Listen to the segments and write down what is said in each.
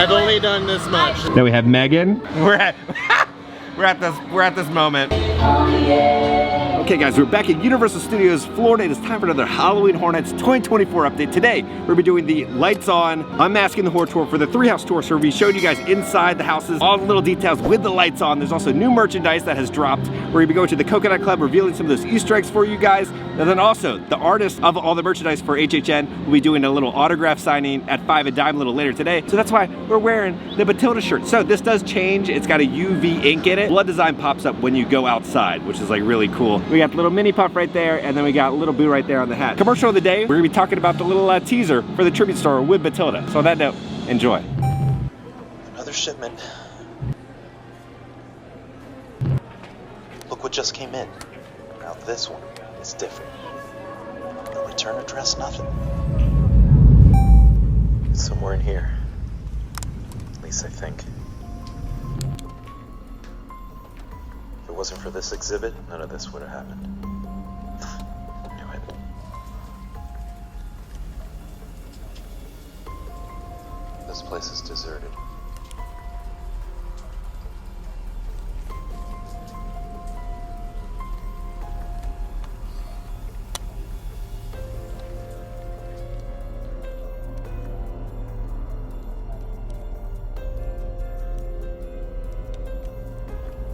I've only done this much. Then we have Megan. We're at this moment. Okay guys, we're back at Universal Studios Florida. It is time for another Halloween Hornets 2024 update. Today, we're gonna be doing the lights on, unmasking the horror tour for the 3-house tour. So we'll be showing you guys inside the houses, all the little details with the lights on. There's also new merchandise that has dropped. We're gonna be going to the Coconut Club, revealing some of those Easter eggs for you guys. And then also, the artist of all the merchandise for HHN will be doing a little autograph signing at 5 a dime a little later today. So that's why we're wearing the Matilda shirt. So this does change. It's got a UV ink in it. Blood design pops up when you go outside, which is like really cool. We got the little mini puff right there, and then we got a little boo right there on the hat. Commercial of the day, we're gonna be talking about the little teaser for the tribute store with Matilda. So on that note, enjoy. Another shipment. Look what just came in. Now this one is different. No return address, nothing. It's somewhere in here. At least I think. If it wasn't for this exhibit, none of this would have happened. I knew it. This place is deserted.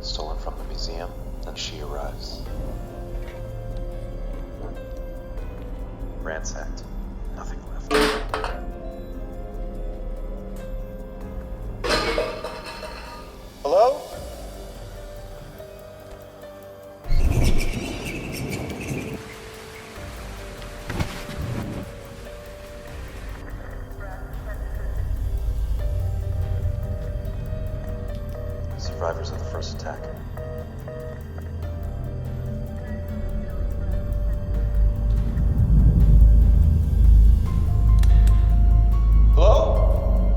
Stolen from the museum, then she arrives. Ransacked. Nothing left. Hello? Survivors of the first attack. Hello?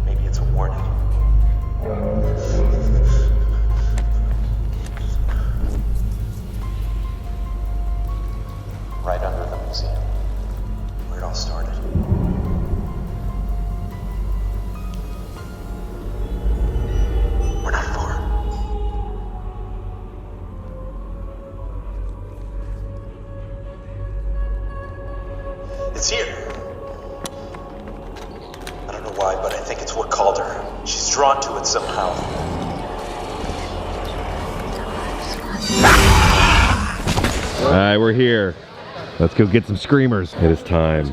Maybe it's a warning. Right under the museum, where it all started. We're not far. It's here. I don't know why, but I think it's what called her. She's drawn to it somehow. All right, we're here. Let's go get some screamers. It is time.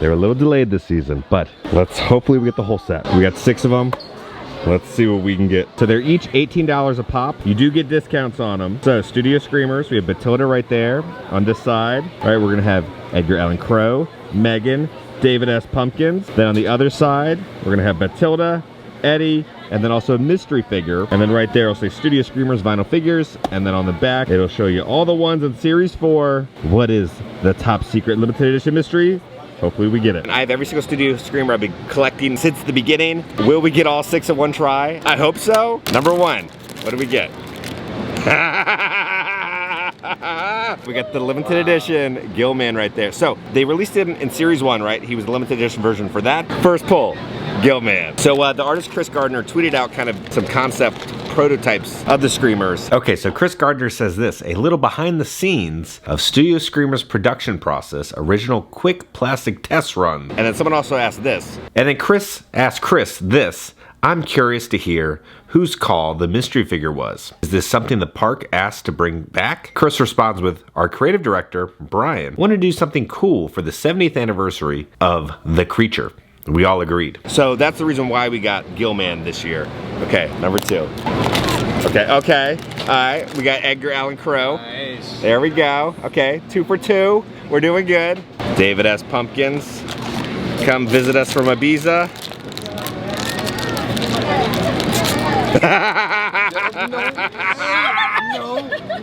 They're a little delayed this season, but hopefully we get the whole set. We got 6 of them. Let's see what we can get. So they're each $18 a pop. You do get discounts on them. So Studio Screamers, we have Matilda right there on this side. All right, we're gonna have Edgar Allan Crow, Megan, David S. Pumpkins. Then on the other side, we're gonna have Matilda, Eddie, and then also a mystery figure. And then right there, it'll say Studio Screamers vinyl figures. And then on the back, it'll show you all the ones in Series 4. What is the top secret limited edition mystery? Hopefully we get it. I have every single Studio Screamer I've been collecting since the beginning. Will we get all 6 in one try? I hope so. Number 1, what do we get? We got the limited edition Gilman right there. So they released it in Series 1, right? He was the limited edition version for that. First pull, Gilman. So the artist Chris Gardner tweeted out kind of some concept prototypes of the Screamers. Okay, so Chris Gardner says this, a little behind the scenes of Studio Screamers production process, original quick plastic test run. And then someone also asked this. And then Chris asked Chris this, I'm curious to hear whose call the mystery figure was. Is this something the park asked to bring back? Chris responds with, our creative director, Brian, wanted to do something cool for the 70th anniversary of The Creature. We all agreed. So that's the reason why we got Gilman this year. Okay, number 2. Okay, all right, we got Edgar Allan Crow. Nice. There we go. Okay, 2 for 2. We're doing good. David S. Pumpkins, come visit us from Ibiza. No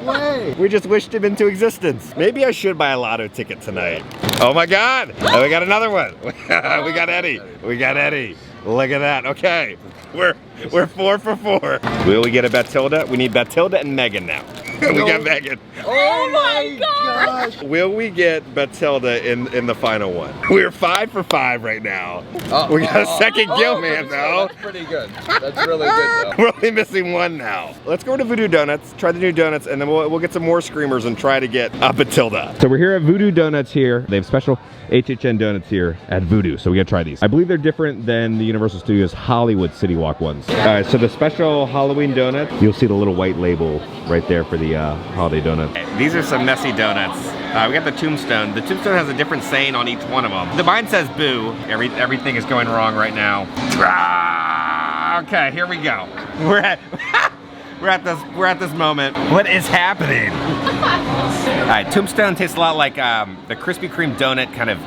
way. We just wished him into existence. Maybe I should buy a lotto ticket tonight. Oh my God. Oh, we got another one. We got Eddie. We got Eddie. Look at that. Okay, we're 4 for 4. Will we get a Batilda? We need Batilda and Megan now. We got Megan. Oh my gosh! Will we get Batilda in the final one? We're 5 for 5 right now. We got a second Gilman though. That's pretty good. That's really good though. We're only missing one now. Let's go to Voodoo Donuts, try the new donuts, and then we'll get some more screamers and try to get a Batilda. So we're here at Voodoo Donuts here. They have special HHN donuts here at Voodoo, so we gotta try these. I believe they're different than the Universal Studios Hollywood City Walk ones. All right, so the special Halloween donut, you'll see the little white label right there for the holiday donut. These are some messy donuts. We got the Tombstone. The Tombstone has a different saying on each one of them. The mine says boo. Everything is going wrong right now. Okay, here we go. We're at this moment. What is happening? All right, Tombstone tastes a lot like the Krispy Kreme donut, kind of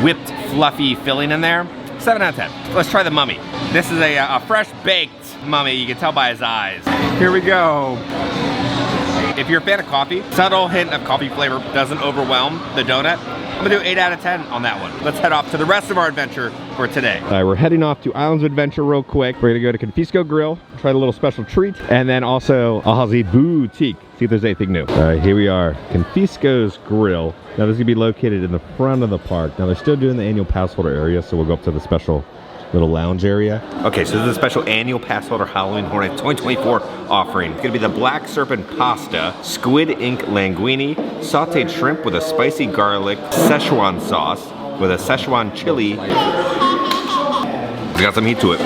whipped, fluffy filling in there. 7 out of 10. Let's try the mummy. This is a fresh baked mummy. You can tell by his eyes. Here we go. If you're a fan of coffee, subtle hint of coffee flavor doesn't overwhelm the donut. I'm gonna do 8 out of 10 on that one. Let's head off to the rest of our adventure for today. All right, we're heading off to Islands of Adventure real quick. We're gonna go to Confisco Grill, try the little special treat, and then also Alhazi Boutique, see if there's anything new. All right, here we are, Confisco's Grill. Now this is gonna be located in the front of the park. Now they're still doing the annual pass holder area, so we'll go up to the special little lounge area. Okay, so this is a special annual pass holder Halloween Hornet 2024 offering. It's gonna be the Black Serpent Pasta, Squid Ink Linguine, sauteed shrimp with a spicy garlic Szechuan sauce with a Szechuan chili. It's got some heat to it.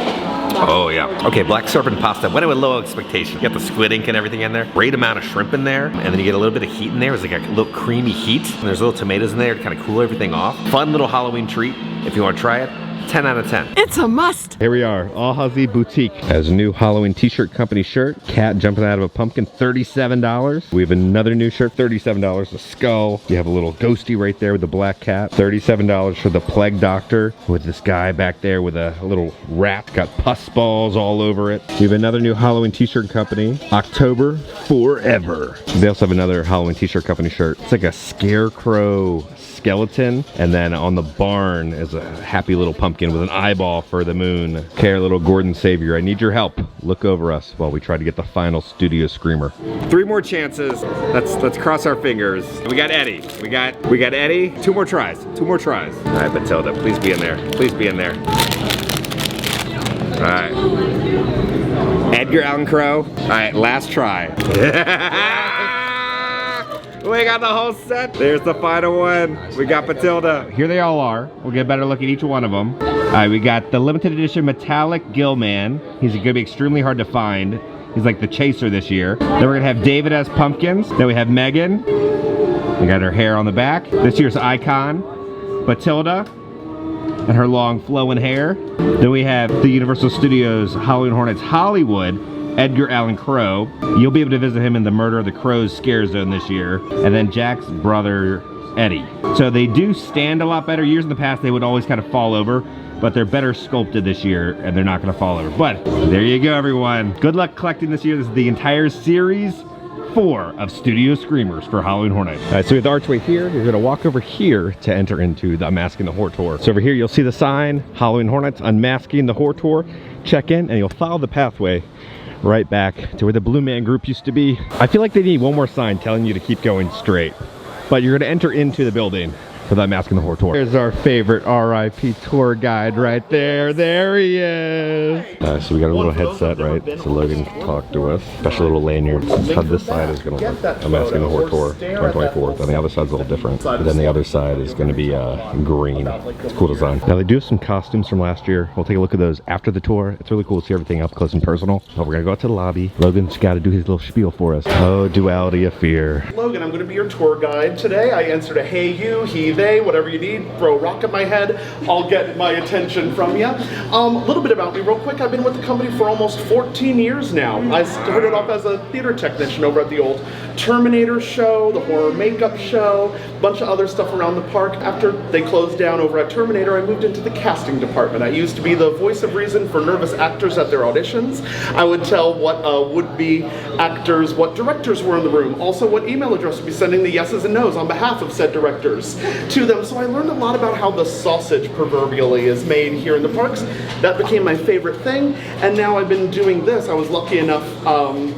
Oh yeah. Okay, Black Serpent Pasta. Went in with low expectation. You got the squid ink and everything in there. Great amount of shrimp in there. And then you get a little bit of heat in there. It's like a little creamy heat. And there's little tomatoes in there to kind of cool everything off. Fun little Halloween treat. If you want to try it, 10 out of 10. It's a must. Here we are, Alhazi Boutique has a new Halloween t-shirt company shirt. Cat jumping out of a pumpkin, $37. We have another new shirt, $37, a skull. You have a little ghosty right there with the black cat. $37 for the Plague Doctor with this guy back there with a little wrap. Got pus balls all over it. We have another new Halloween t-shirt company, October Forever. They also have another Halloween t-shirt company shirt. It's like a scarecrow skeleton, and then on the barn is a happy little pumpkin with an eyeball for the moon. Okay, our little Gordon Savior, I need your help. Look over us while we try to get the final studio screamer. 3 more chances. Let's cross our fingers. We got Eddie. We got Eddie. 2 more tries. 2 more tries. All right, Batilda, please be in there. Please be in there. All right. Edgar Allan Crow. All right, last try. We got the whole set. There's the final one. We got Batilda. Here they all are. We'll get a better look at each one of them. All right, we got the limited edition metallic Gilman. He's gonna be extremely hard to find. He's like the chaser this year. Then we're gonna have David as Pumpkins. Then we have Megan. We got her hair on the back. This year's icon, Batilda, and her long flowing hair. Then we have the Universal Studios Halloween Hornets Hollywood, Edgar Allan Crow. You'll be able to visit him in the Murder of the Crows Scare Zone this year. And then Jack's brother, Eddie. So they do stand a lot better. Years in the past, they would always kind of fall over, but they're better sculpted this year, and they're not gonna fall over. But there you go, everyone. Good luck collecting this year. This is the entire series 4 of Studio Screamers for Halloween Horror Nights. All right, so we have the archway here. You're gonna walk over here to enter into the Unmasking the Horror Tour. So over here, you'll see the sign, Halloween Horror Nights, Unmasking the Horror Tour. Check in, and you'll follow the pathway right back to where the Blue Man Group used to be. I feel like they need one more sign telling you to keep going straight. But you're gonna enter into the building for the Unmasking the Horror Tour. There's our favorite RIP tour guide right there. There he is. So we got a little headset, right? So Logan can talk to us. Special little lanyard. This is how this side is gonna look. Unmasking the Horror Tour 2024. Then the other side's a little different. But then the other side is gonna be green. It's a cool design. Now they do have some costumes from last year. We'll take a look at those after the tour. It's really cool to see everything up close and personal. Oh, we're gonna go out to the lobby. Logan's gotta do his little spiel for us. Oh, duality of fear. Logan, I'm going to be your tour guide today. I answer to hey you, he, they, whatever you need. Throw a rock at my head, I'll get my attention from you. A little bit about me real quick. I've been with the company for almost 14 years now. I started off as a theater technician over at the old Terminator show, the horror makeup show, a bunch of other stuff around the park. After they closed down over at Terminator, I moved into the casting department. I used to be the voice of reason for nervous actors at their auditions. I would tell what would-be actors, what directors were in the room, also what email address would be sending the yeses and nos on behalf of said directors. to them. So I learned a lot about how the sausage proverbially is made here in the parks. That became my favorite thing, and now I've been doing this. I was lucky enough,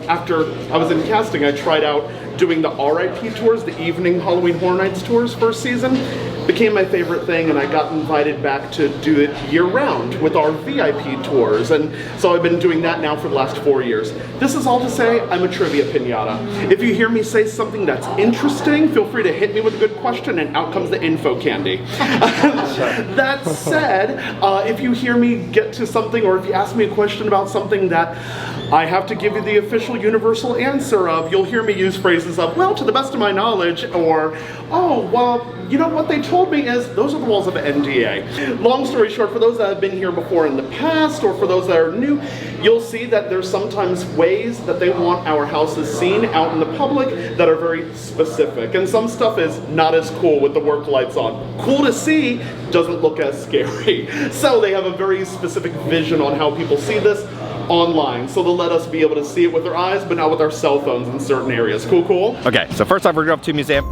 after I was in casting, I tried out doing the RIP tours, the evening Halloween Horror Nights tours first season. Became my favorite thing, and I got invited back to do it year-round with our VIP tours, and so I've been doing that now for the last 4 years. This is all to say I'm a trivia pinata. If you hear me say something that's interesting, feel free to hit me with a good question, and out comes the info candy. That said, if you hear me get to something, or if you ask me a question about something that I have to give you the official universal answer of, you'll hear me use phrases of, well, to the best of my knowledge, or, oh, well, you know what they told me is, those are the walls of an NDA. Long story short, for those that have been here before in the past, or for those that are new, you'll see that there's sometimes ways that they want our houses seen out in the public that are very specific. And some stuff is not as cool with the work lights on. Cool to see, doesn't look as scary. So they have a very specific vision on how people see this online. So they'll let us be able to see it with our eyes, but not with our cell phones in certain areas. Cool, cool? Okay, so first off, we're going up to the museum.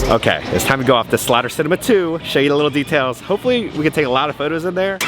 Okay, it's time to go off to Slaughter Cinema 2, show you the little details. Hopefully we can take a lot of photos in there.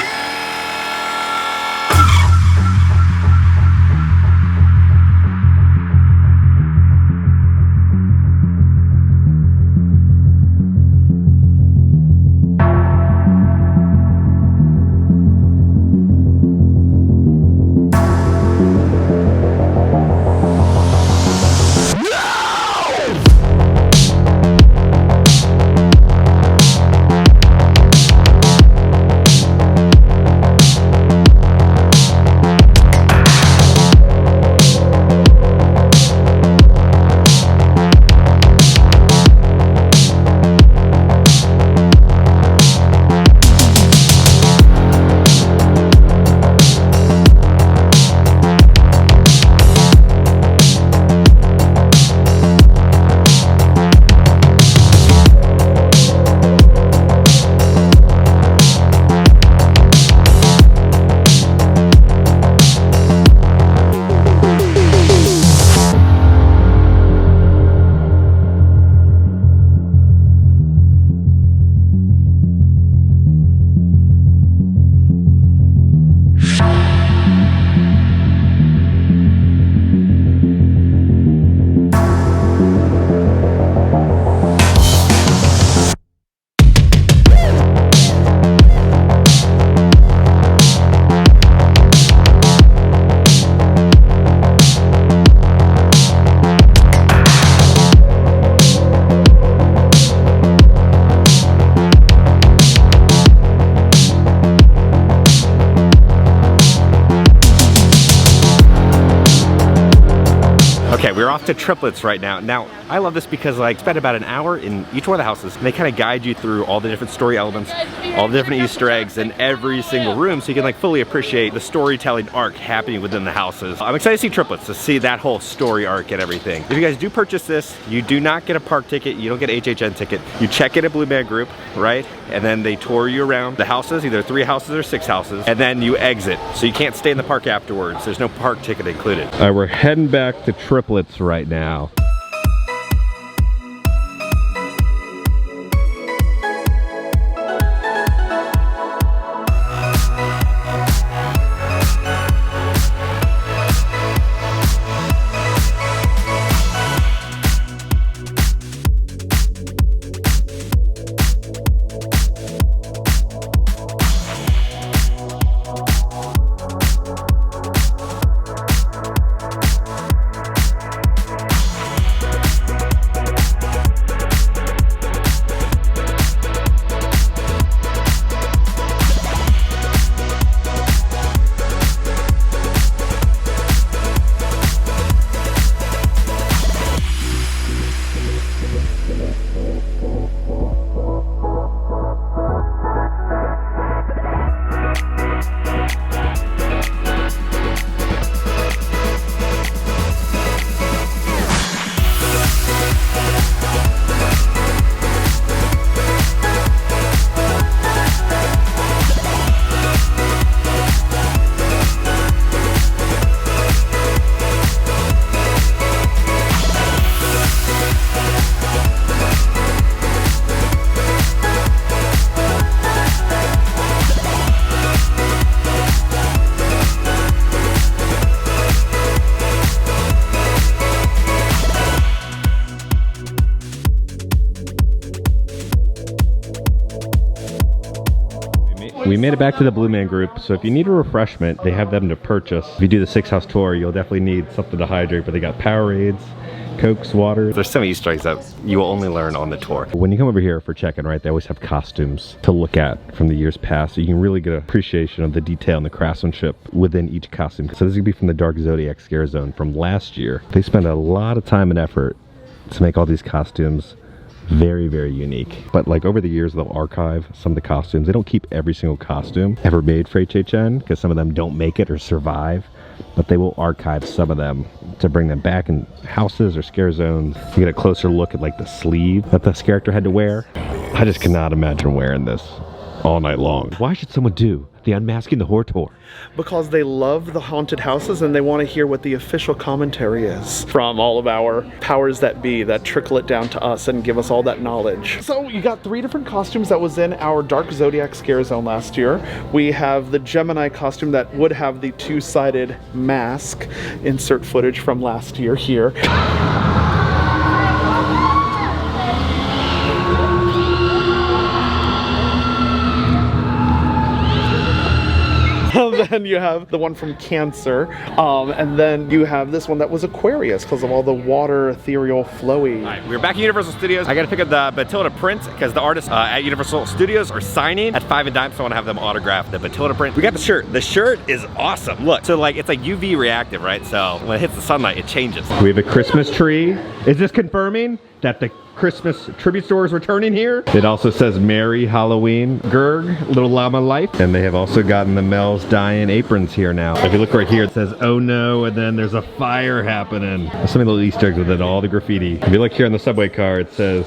Okay, we're off to Triplets right now. Now, I love this because I spent about an hour in each one of the houses, and they kind of guide you through all the different story elements, all the different Easter eggs in every single room, so you can like fully appreciate the storytelling arc happening within the houses. I'm excited to see Triplets, to see that whole story arc and everything. If you guys do purchase this, you do not get a park ticket, you don't get an HHN ticket. You check in a Blue Man Group, right? And then they tour you around the houses, either 3 houses or 6 houses, and then you exit. So you can't stay in the park afterwards. There's no park ticket included. All right, we're heading back to Triplets right now. We made it back to the Blue Man Group, so if you need a refreshment, they have them to purchase. If you do the 6-house tour, you'll definitely need something to hydrate, but they got Powerades, Cokes, water. There's some Easter eggs that you will only learn on the tour. When you come over here for check-in, right, they always have costumes to look at from the years past, so you can really get an appreciation of the detail and the craftsmanship within each costume. So this is gonna be from the Dark Zodiac Scare Zone from last year. They spent a lot of time and effort to make all these costumes very, very unique. But like over the years, they'll archive some of the costumes. They don't keep every single costume ever made for HHN because some of them don't make it or survive, but they will archive some of them to bring them back in houses or scare zones. You get a closer look at like the sleeve that this character had to wear. I just cannot imagine wearing this all night long. Why should someone do the Unmasking the Horror Tour? Because they love the haunted houses and they want to hear what the official commentary is from all of our powers that be that trickle it down to us and give us all that knowledge. So you got 3 different costumes that was in our Dark Zodiac Scare Zone last year. We have the Gemini costume that would have the 2-sided mask. Insert footage from last year here. Then you have the one from Cancer, and then you have this one that was Aquarius because of all the water, ethereal, flowy. All right, we're back at Universal Studios. I gotta pick up the Batilda print because the artists at Universal Studios are signing at 5 and dime, so I wanna have them autograph the Batilda print. We got the shirt. The shirt is awesome. Look, so like it's like UV reactive, right? So when it hits the sunlight, it changes. We have a Christmas tree. Is this confirming that the Christmas tribute store is returning here? It also says Merry Halloween, Gerg, Little Llama Life. And they have also gotten the Mel's Dying aprons here now. If you look right here, it says, oh no, and then there's a fire happening. There's so many little Easter eggs within all the graffiti. If you look here on the subway car, it says,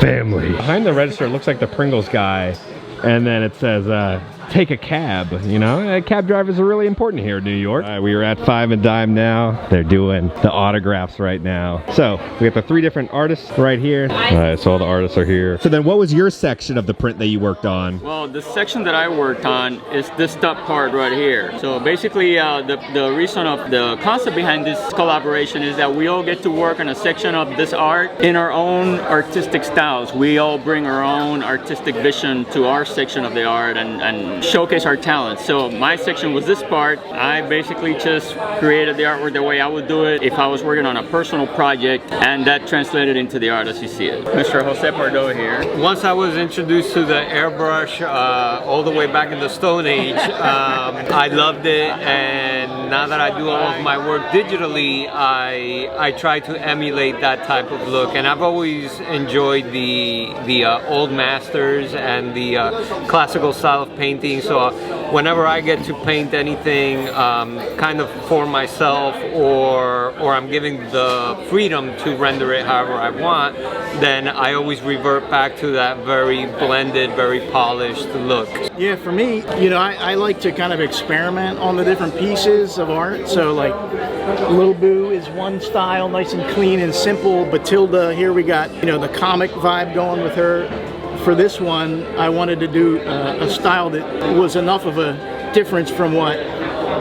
family. Behind the register, it looks like the Pringles guy. And then it says, take a cab, you know? Cab drivers are really important here in New York. We are at 5 and dime now. They're doing the autographs right now. So we have the 3 different artists right here. All right, so all the artists are here. So then what was your section of the print that you worked on? Well, the section that I worked on is this top part right here. So basically the reason of the concept behind this collaboration is that we all get to work on a section of this art in our own artistic styles. We all bring our own artistic vision to our section of the art and showcase our talents. So my section was this part. I basically just created the artwork the way I would do it if I was working on a personal project, and that translated into the art as you see it. Mr. Jose Pardo here. Once I was introduced to the airbrush all the way back in the Stone Age, I loved it, and now that I do all of my work digitally, I try to emulate that type of look. And I've always enjoyed the old masters and the classical style of painting. So whenever I get to paint anything kind of for myself, or I'm giving the freedom to render it however I want, then I always revert back to that very blended, very polished look. Yeah, for me, you know, I like to kind of experiment on the different pieces of art. So like Lil Boo is one style, nice and clean and simple. Batilda, here we got, you know, the comic vibe going with her. For this one, I wanted to do a style that was enough of a difference from what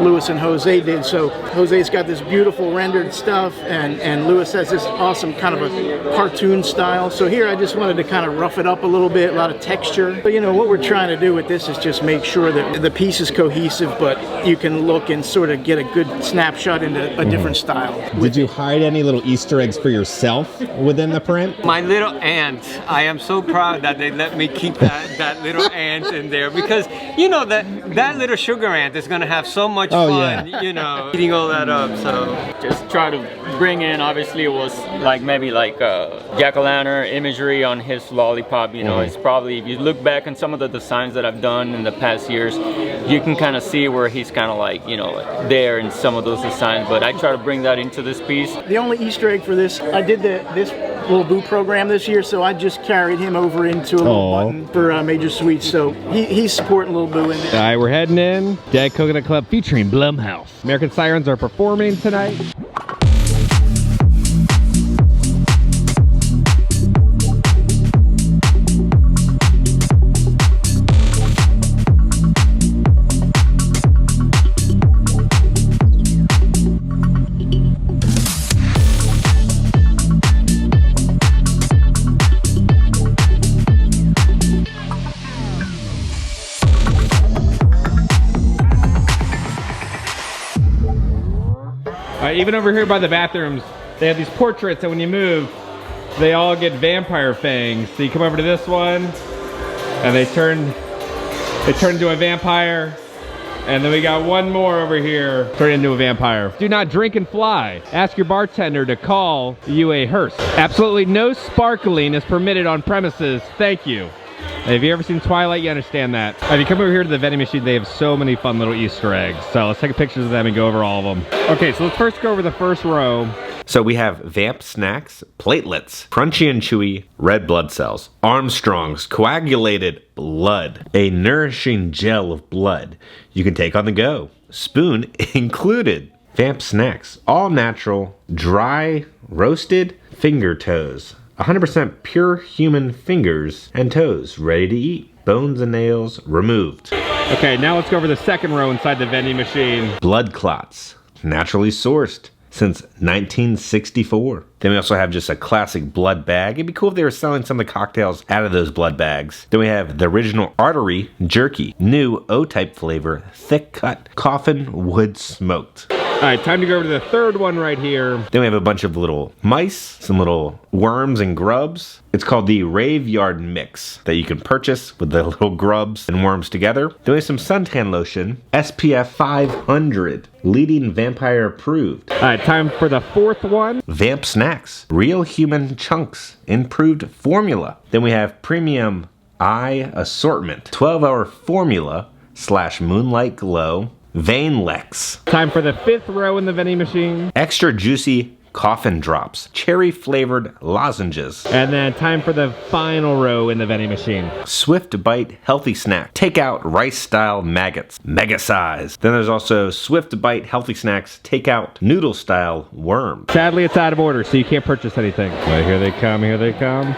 Louis and Jose did. So Jose's got this beautiful rendered stuff, and Louis has this awesome kind of a cartoon style. So here I just wanted to kind of rough it up a little bit, a lot of texture. But you know, what we're trying to do with this is just make sure that the piece is cohesive, but you can look and sort of get a good snapshot into a different style. Did you hide any little Easter eggs for yourself within the print? My little ant, I am so proud that they let me keep that little ant in there, because you know that little sugar ant is gonna have so much fun, you know, eating all that up. So just try to bring in, obviously it was like maybe like jack-o'-lantern imagery on his lollipop, you know. It's probably, if you look back on some of the designs that I've done in the past years, you can kind of see where he's kind of like, you know, there in some of those designs, but I try to bring that into this piece. The only Easter egg for this, I did this Lil Boo program this year, so I just carried him over into a little button for Major Sweets, so he's supporting Lil Boo in there. All right, we're heading in. Dead Coconut Club featuring Blumhouse. American Sirens are performing tonight. Even over here by the bathrooms, they have these portraits that when you move, they all get vampire fangs. So you come over to this one, and they turn into a vampire. And then we got one more over here, turned into a vampire. Do not drink and fly. Ask your bartender to call you a hearse. Absolutely no sparkling is permitted on premises. Thank you. Have you ever seen Twilight? You understand that. If you come over here to the vending machine, they have so many fun little Easter eggs. So let's take pictures of them and go over all of them. Okay, so let's first go over the first row. So we have Vamp Snacks, Platelets, Crunchy and Chewy, Red Blood Cells, Armstrong's Coagulated Blood, a nourishing gel of blood you can take on the go. Spoon included. Vamp Snacks, all natural, dry, roasted finger toes. 100% pure human fingers and toes, ready to eat. Bones and nails removed. Okay, now let's go over the second row inside the vending machine. Blood clots, naturally sourced since 1964. Then we also have just a classic blood bag. It'd be cool if they were selling some of the cocktails out of those blood bags. Then we have the original artery jerky, new O-type flavor, thick cut, coffin wood smoked. All right, time to go over to the third one right here. Then we have a bunch of little mice, some little worms and grubs. It's called the Raveyard Mix that you can purchase with the little grubs and worms together. Then we have some suntan lotion, SPF 500, leading vampire approved. All right, time for the fourth one. Vamp Snacks, real human chunks, improved formula. Then we have premium eye assortment, 12-hour formula / moonlight glow. Vainlex. Time for the fifth row in the vending machine. Extra juicy coffin drops, cherry flavored lozenges. And then time for the final row in the vending machine. Swift Bite healthy snack. Take out rice style maggots, mega size. Then there's also Swift Bite healthy snacks, take out noodle style worms. Sadly, it's out of order, so you can't purchase anything. But here they come, here they come.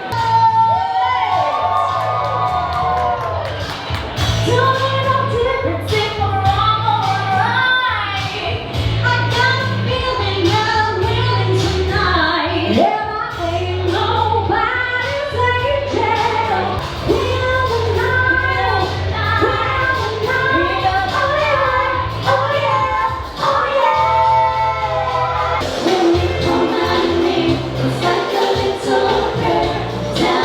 Down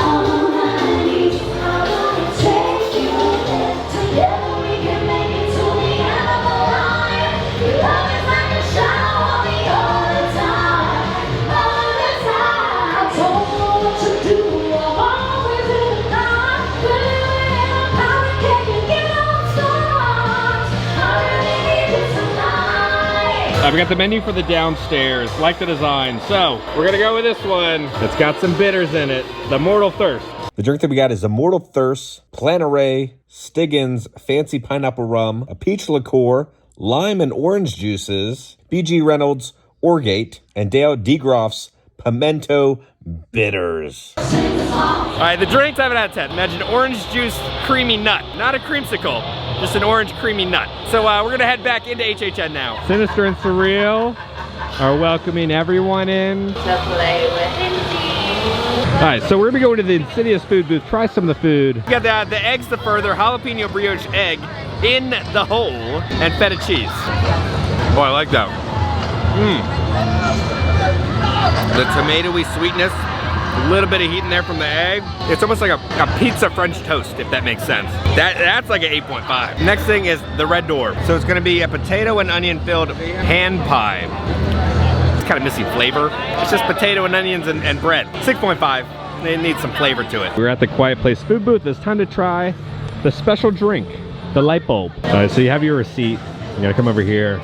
We got the menu for the downstairs. Like the design. So we're gonna go with this one. It's got some bitters in it. The Mortal Thirst. The drink that we got is the Mortal Thirst, Plantaray, Stiggins, Fancy Pineapple Rum, a peach liqueur, lime and orange juices, B.G. Reynolds, Orgate, and Dale DeGroff's Pimento Bitters. All right, the drinks I haven't had 10. Imagine orange juice creamy nut. Not a creamsicle, just an orange creamy nut. So we're gonna head back into HHN now. Sinister and Surreal are welcoming everyone in. To play with. All right, so we're gonna go into the Insidious food booth, try some of the food. We got the eggs the further, jalapeno brioche egg in the hole, and feta cheese. Oh, I like that. The tomatoey sweetness, a little bit of heat in there from the egg. It's almost like a pizza French toast, if that makes sense. That's like an 8.5. Next thing is the Red Door. So it's gonna be a potato and onion filled hand pie. Kind of missing flavor. It's just potato and onions and bread. 6.5. It needs some flavor to it. We're at the Quiet Place food booth. It's time to try the special drink, the light bulb. All right, so you have your receipt. You gotta come over here.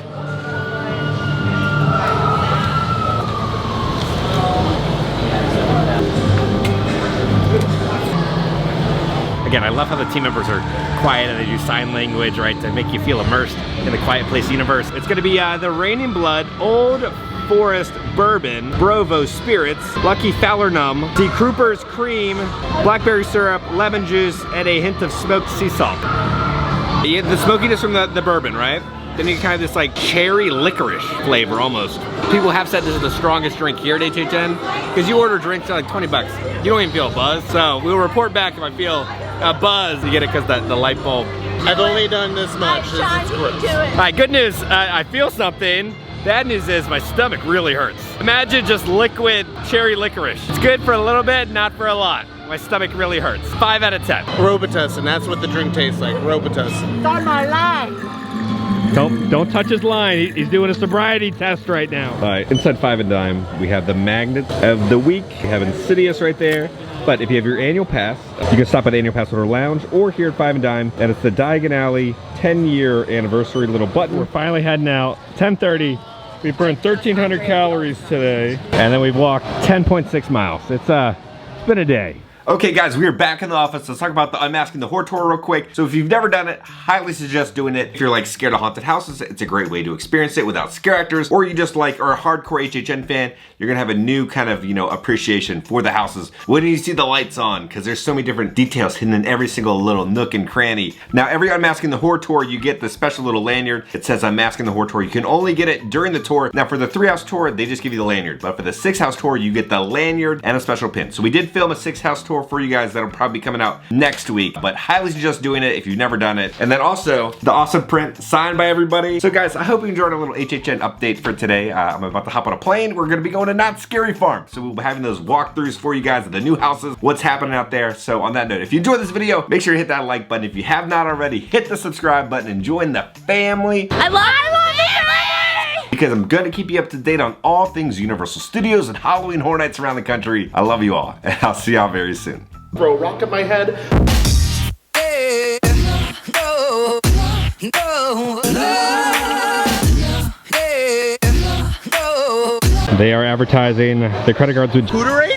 Again, I love how the team members are quiet and they do sign language, right, to make you feel immersed in the Quiet Place universe. It's gonna be the Raining Blood Old Forest Bourbon, Brovo Spirits, Lucky Fallernum, De Kruper's Cream, Blackberry Syrup, Lemon Juice, and a hint of smoked sea salt. You get the smokiness from the bourbon, right? Then you get kind of this like cherry licorice flavor almost. People have said this is the strongest drink here at HHN because you order drinks for like 20 bucks. You don't even feel a buzz. So we'll report back if I feel a buzz. You get it because the light bulb. I've only done this much. It's gross. All right, good news, I feel something. Bad news is my stomach really hurts. Imagine just liquid cherry licorice. It's good for a little bit, not for a lot. My stomach really hurts. 5 out of 10. Robitussin, that's what the drink tastes like. Robitussin. On my line. Don't touch his line. He's doing a sobriety test right now. All right, inside 5 and Dime, we have the Magnets of the Week. We have Insidious right there. But if you have your annual pass, you can stop at Annual Pass Order Lounge or here at 5 and Dime, and it's the Diagon Alley 10-year anniversary little button. We're finally heading out. 10:30. We burned 1,300 calories today, and then we've walked 10.6 miles. It's been a day. Okay guys, we are back in the office. Let's talk about the Unmasking the Horror Tour real quick. So if you've never done it, highly suggest doing it. If you're like scared of haunted houses, it's a great way to experience it without scare actors, or you just like are a hardcore HHN fan, you're gonna have a new kind of, you know, appreciation for the houses when you see the lights on, because there's so many different details hidden in every single little nook and cranny. Now every Unmasking the Horror Tour, you get the special little lanyard. It says Unmasking the Horror Tour. You can only get it during the tour. Now for the 3-house tour, they just give you the lanyard, but for the 6-house tour, you get the lanyard and a special pin. So we did film a 6-house tour for you guys that'll probably be coming out next week, but highly suggest doing it if you've never done it. And then also the awesome print signed by everybody. So guys, I hope you enjoyed a little HHN update for today. I'm about to hop on a plane. We're gonna be going to Not Scary Farm. So we'll be having those walkthroughs for you guys of the new houses, what's happening out there. So on that note, if you enjoyed this video, make sure you hit that like button. If you have not already, hit the subscribe button and join the family. I love it. Because I'm gonna keep you up to date on all things Universal Studios and Halloween Horror Nights around the country. I love you all, and I'll see y'all very soon. Throw a rock at my head. They are advertising the credit cards with Tutoring.